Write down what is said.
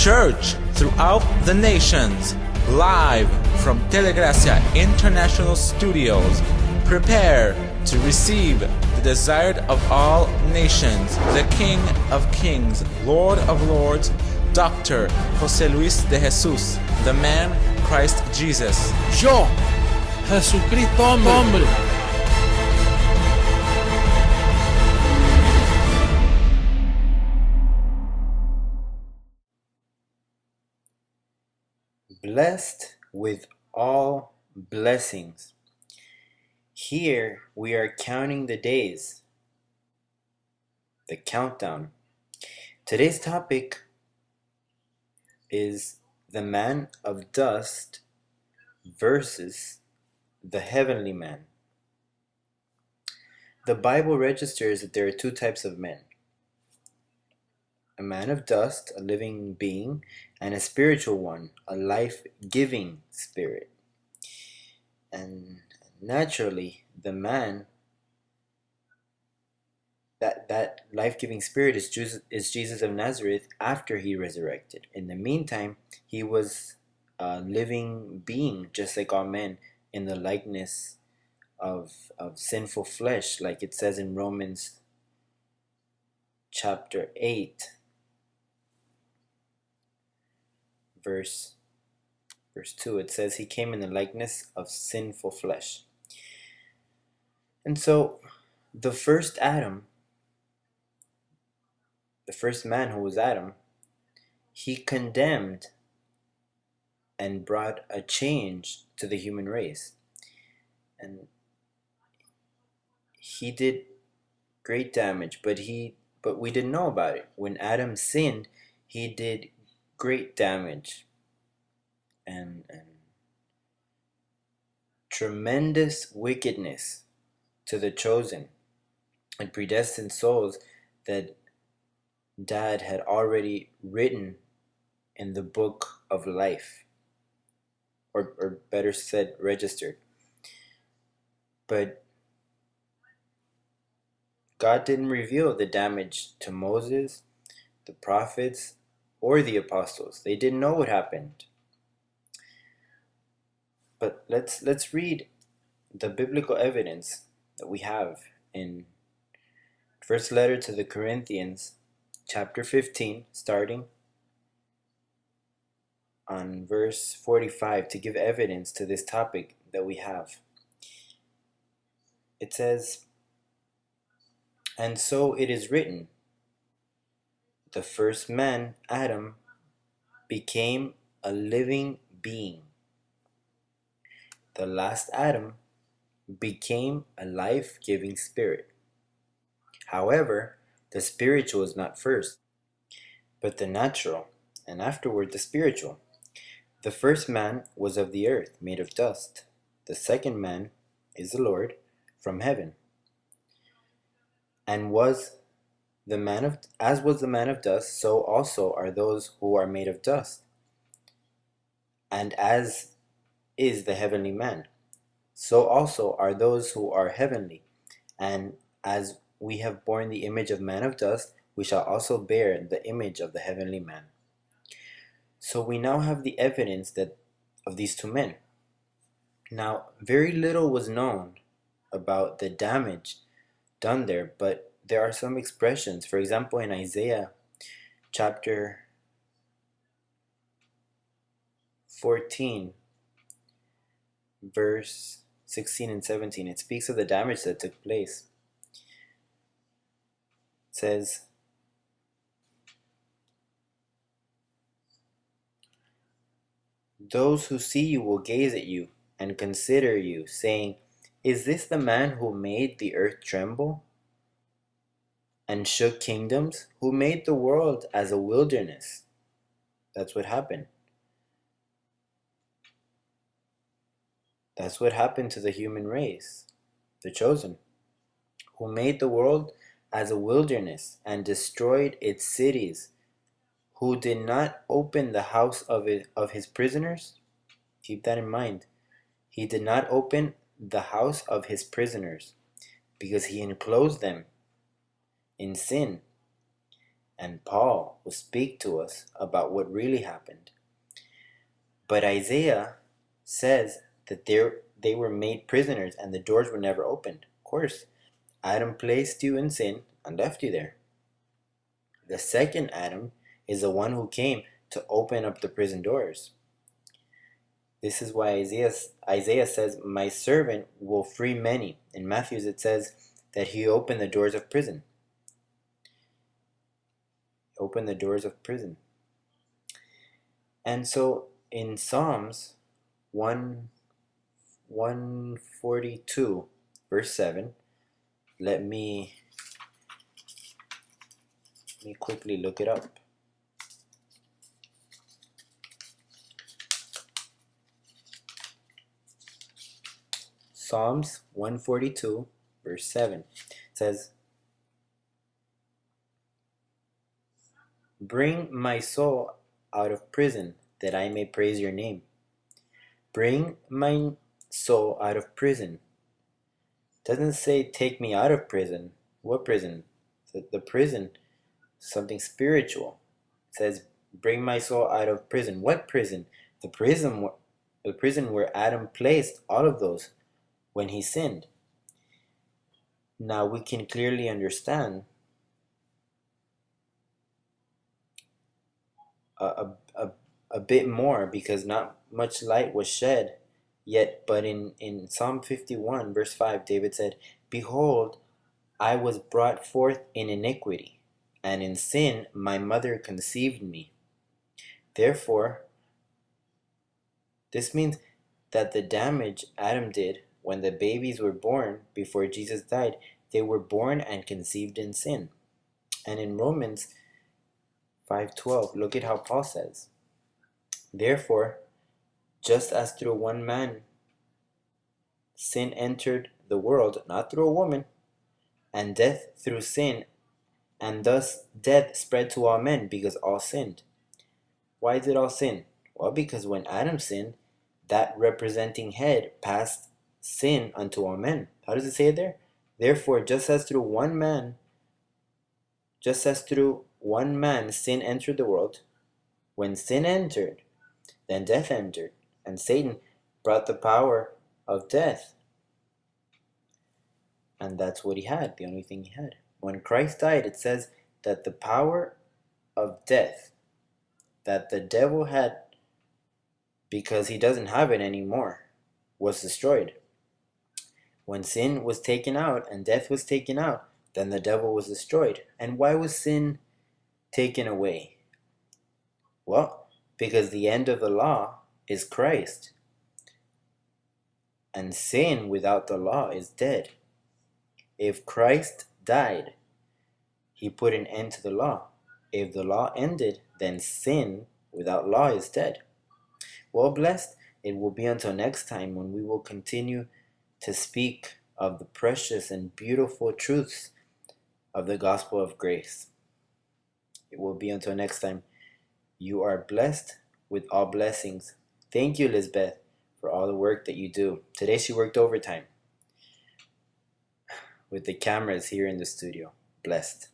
church throughout the nations, live from Telegracia International Studios. Prepare to receive the desired of all nations, the King of Kings, Lord of Lords, Dr. José Luis de Jesús, the man Christ Jesus. Yo, Jesucristo hombre. Blessed with all blessings. Here we are counting the days, the countdown. Today's topic is the man of dust versus the heavenly man. The Bible registers that there are two types of men: a man of dust, a living being, and a spiritual one, a life-giving spirit. And naturally, the man, that life-giving spirit is Jesus of Nazareth after he resurrected. In the meantime, he was a living being, just like all men, in the likeness of sinful flesh, like it says in Romans chapter 8. Verse 2, it says he came in the likeness of sinful flesh. And so the first Adam, the first man who was Adam, he condemned and brought a change to the human race. And he did great damage, but we didn't know about it. When Adam sinned, he did great damage and tremendous wickedness to the chosen and predestined souls that Dad had already written in the book of life, or better said, registered. But God didn't reveal the damage to Moses, the prophets, or the apostles. They didn't know what happened. But let's read the biblical evidence that we have in first letter to the Corinthians, chapter 15, starting on verse 45, to give evidence to this topic that we have. It says, "And so it is written, the first man, Adam, became a living being. The last Adam became a life-giving spirit. However, the spiritual is not first, but the natural, and afterward the spiritual. The first man was of the earth, made of dust. The second man is the Lord from heaven. And as was the man of dust, so also are those who are made of dust. And as is the heavenly man, so also are those who are heavenly. And as we have borne the image of man of dust, we shall also bear the image of the heavenly man." So we now have the evidence of these two men. Now, very little was known about the damage done there, but there are some expressions. For example, in Isaiah chapter 14, verse 16 and 17, it speaks of the damage that took place. It says, "Those who see you will gaze at you and consider you, saying, 'Is this the man who made the earth tremble and shook kingdoms, who made the world as a wilderness?'" That's what happened. That's what happened to the human race, the chosen, who made the world as a wilderness and destroyed its cities, who did not open the house of his prisoners. Keep that in mind. He did not open the house of his prisoners, because he enclosed them in sin and Paul will speak to us about what really happened. But Isaiah says that they were made prisoners and the doors were never opened. Of course, Adam placed you in sin and left you there. The second Adam is the one who came to open up the prison doors. This is why Isaiah says, my servant will free many. In Matthew it says that he opened the doors of prison. Open the doors of prison. And so in Psalms 142 verse 7, let me quickly look it up. Psalms 142 verse 7 says, bring my soul out of prison, that I may praise your name. Bring my soul out of prison. Doesn't say take me out of prison. What prison? The prison, something spiritual. It says bring my soul out of prison. What prison? The prison where Adam placed all of those when he sinned. Now we can clearly understand a bit more, because not much light was shed yet. But in Psalm 51 verse 5, David said, behold, I was brought forth in iniquity, and in sin my mother conceived me. Therefore, this means that the damage Adam did when the babies were born before Jesus died, they were born and conceived in sin. And in Romans 5:12, look at how Paul says, therefore, just as through one man sin entered the world, not through a woman, and death through sin, and thus death spread to all men because all sinned. Why did all sin? Well, because when Adam sinned, that representing head passed sin unto all men. How does it say it there? Therefore, just as through one man sin entered the world, when sin entered, then death entered, and Satan brought the power of death. And that's what he had, the only thing he had. When Christ died, it says that the power of death that the devil had, because he doesn't have it anymore, was destroyed. When sin was taken out and death was taken out, then the devil was destroyed. And why was sin taken away? Well, because the end of the law is Christ. And sin without the law is dead. If Christ died, he put an end to the law. If the law ended, then sin without law is dead. Well, blessed, it will be until next time when we will continue to speak of the precious and beautiful truths of the gospel of grace. It will be until next time. You are blessed with all blessings. Thank you, Lisbeth, for all the work that you do. Today she worked overtime with the cameras here in the studio. Blessed.